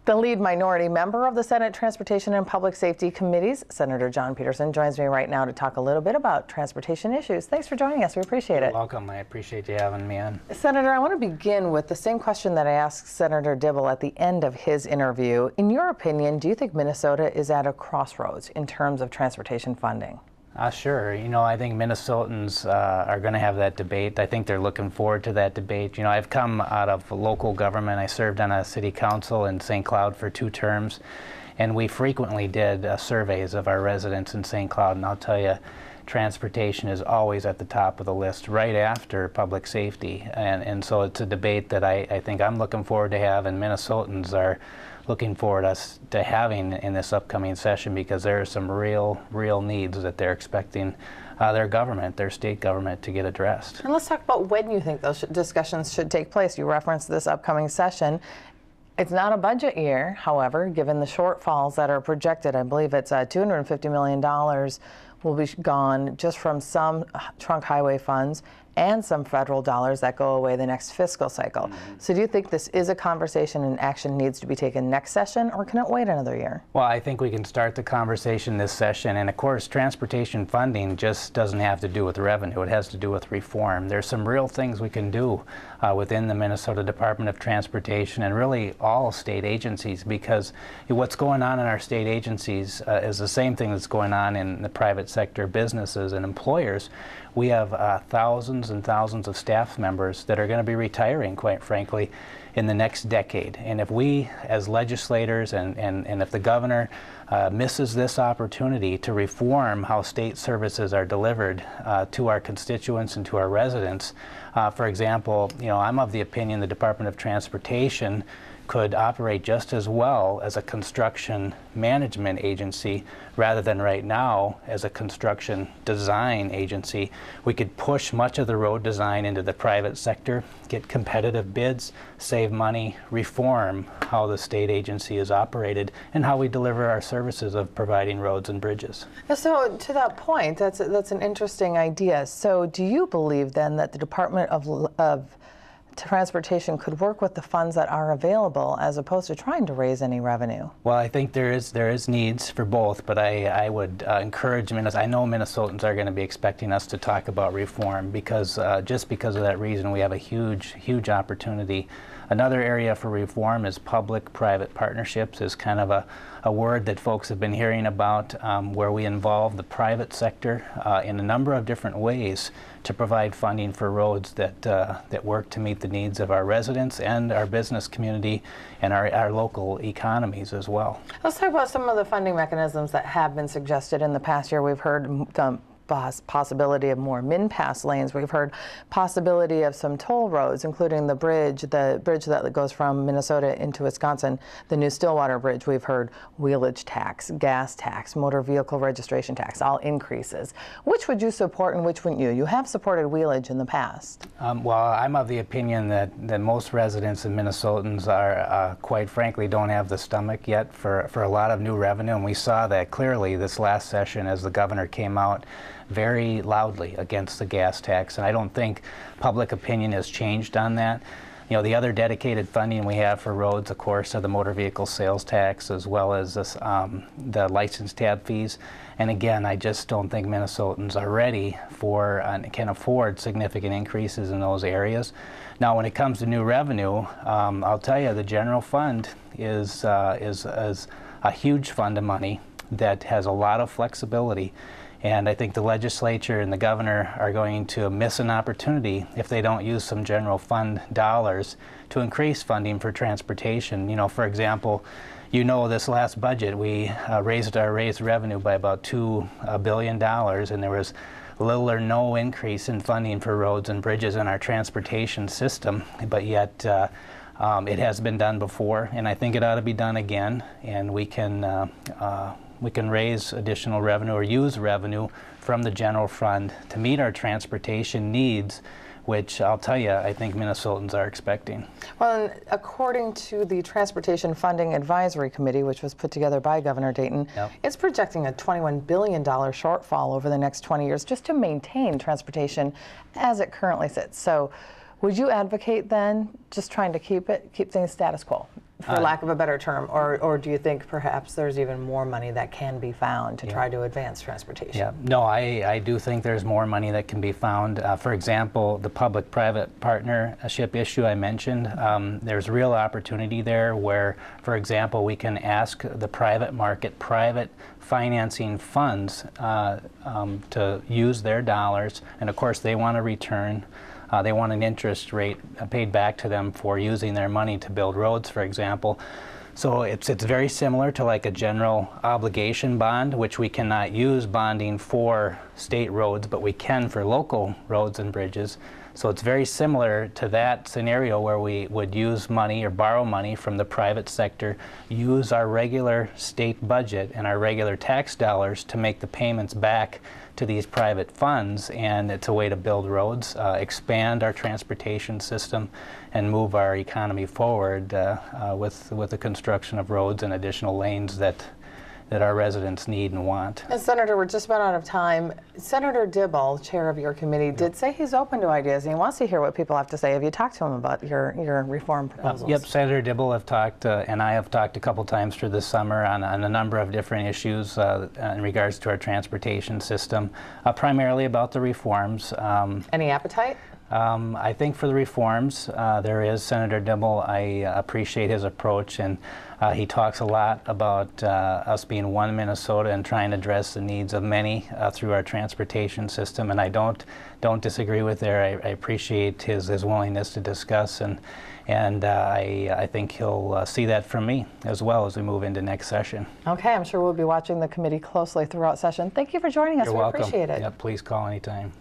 The lead minority member of the Senate Transportation and Public Safety Committees, Senator John Pederson, joins me right now to talk a little bit about transportation issues. Thanks for joining us. We appreciate it. You're welcome. I appreciate you having me on. Senator, I want to begin with the same question that I asked Senator Dibble at the end of his interview. In your opinion, do you think Minnesota is at a crossroads in terms of transportation funding? Sure. I think Minnesotans are going to have that debate. I think they're looking forward to that debate. I've come out of local government. I served on a city council in St. Cloud for 2 terms, and we frequently did surveys of our residents in St. Cloud, and I'll tell you, transportation is always at the top of the list, right after public safety. And so it's a debate that I think I'm looking forward to have, and Minnesotans are looking forward to having in this upcoming session, because there are some real needs that they're expecting their state government to get addressed. And let's talk about when you think those discussions should take place. You referenced this upcoming session. It's not a budget year, however, given the shortfalls that are projected. I believe it's $250 million will be gone just from some trunk highway funds and some federal dollars that go away the next fiscal cycle. So do you think this is a conversation and action needs to be taken next session, or can it wait another year? Well, I think we can start the conversation this session, and of course transportation funding just doesn't have to do with revenue. It has to do with reform. There's some real things we can do within the Minnesota Department of Transportation and really all state agencies, because what's going on in our state agencies is the same thing that's going on in the private sector businesses and employers. We have thousands and thousands of staff members that are going to be retiring, quite frankly, in the next decade. And if we, as legislators, and if the governor misses this opportunity to reform how state services are delivered to our constituents and to our residents, for example, I'm of the opinion the Department of Transportation could operate just as well as a construction management agency rather than right now as a construction design agency. We could push much of the road design into the private sector, get competitive bids, save money, reform how the state agency is operated and how we deliver our services of providing roads and bridges. So to that point, that's an interesting idea. So do you believe then that the Department of Transportation could work with the funds that are available as opposed to trying to raise any revenue? Well, I think there is needs for both, but I would encourage Minnesota. I know Minnesotans are going to be expecting us to talk about reform, because just because of that reason we have a huge opportunity. Another area for reform is public-private partnerships, is kind of a word that folks have been hearing about, where we involve the private sector in a number of different ways to provide funding for roads that work to meet the needs of our residents and our business community and our local economies as well. Let's talk about some of the funding mechanisms that have been suggested in the past year. We've heard the possibility of more min-pass lanes. We've heard possibility of some toll roads, including the bridge that goes from Minnesota into Wisconsin, the new Stillwater Bridge. We've heard wheelage tax, gas tax, motor vehicle registration tax, all increases. Which would you support and which wouldn't you? You have supported wheelage in the past. Well, I'm of the opinion that most residents and Minnesotans are, quite frankly, don't have the stomach yet for a lot of new revenue, and we saw that clearly this last session as the governor came out very loudly against the gas tax, and I don't think public opinion has changed on that. The other dedicated funding we have for roads, of course, are the motor vehicle sales tax, as well as this, the license tab fees. And again, I just don't think Minnesotans are ready for and can afford significant increases in those areas. Now, when it comes to new revenue, I'll tell you, the general fund is a huge fund of money that has a lot of flexibility. And I think the legislature and the governor are going to miss an opportunity if they don't use some general fund dollars to increase funding for transportation. For example, this last budget we raised revenue by about $2 billion, and there was little or no increase in funding for roads and bridges in our transportation system, but yet it has been done before, and I think it ought to be done again, and we can raise additional revenue or use revenue from the general fund to meet our transportation needs, which I'll tell you, I think Minnesotans are expecting. Well, according to the Transportation Funding Advisory Committee, which was put together by Governor Dayton, it's projecting a $21 billion shortfall over the next 20 years just to maintain transportation as it currently sits. So would you advocate then just trying to keep things status quo? for lack of a better term, or do you think perhaps there's even more money that can be found to try to advance transportation? Yeah, no, I do think there's more money that can be found. For example, the public-private partnership issue I mentioned, there's real opportunity there where, for example, we can ask the private market, private financing funds to use their dollars, and of course they want a return. They want an interest rate paid back to them for using their money to build roads, for example. So it's very similar to like a general obligation bond, which we cannot use bonding for state roads, but we can for local roads and bridges. So it's very similar to that scenario where we would use money or borrow money from the private sector, use our regular state budget and our regular tax dollars to make the payments back to these private funds, and it's a way to build roads, expand our transportation system, and move our economy forward with the construction of roads and additional lanes that our residents need and want. And Senator, we're just about out of time. Senator Dibble, chair of your committee, did say he's open to ideas and he wants to hear what people have to say. Have you talked to him about your reform proposals? Yep, Senator Dibble have talked, and I have talked a couple times through this summer on a number of different issues in regards to our transportation system, primarily about the reforms. Any appetite? I think for the reforms, there is Senator Dibble. I appreciate his approach, and he talks a lot about us being one Minnesota and trying to address the needs of many through our transportation system, and I don't disagree with there. I appreciate his willingness to discuss, and I think he'll see that from me as well as we move into next session. Okay, I'm sure we'll be watching the committee closely throughout session. Thank you for joining us. You're we welcome. appreciate it. Yep, please call anytime.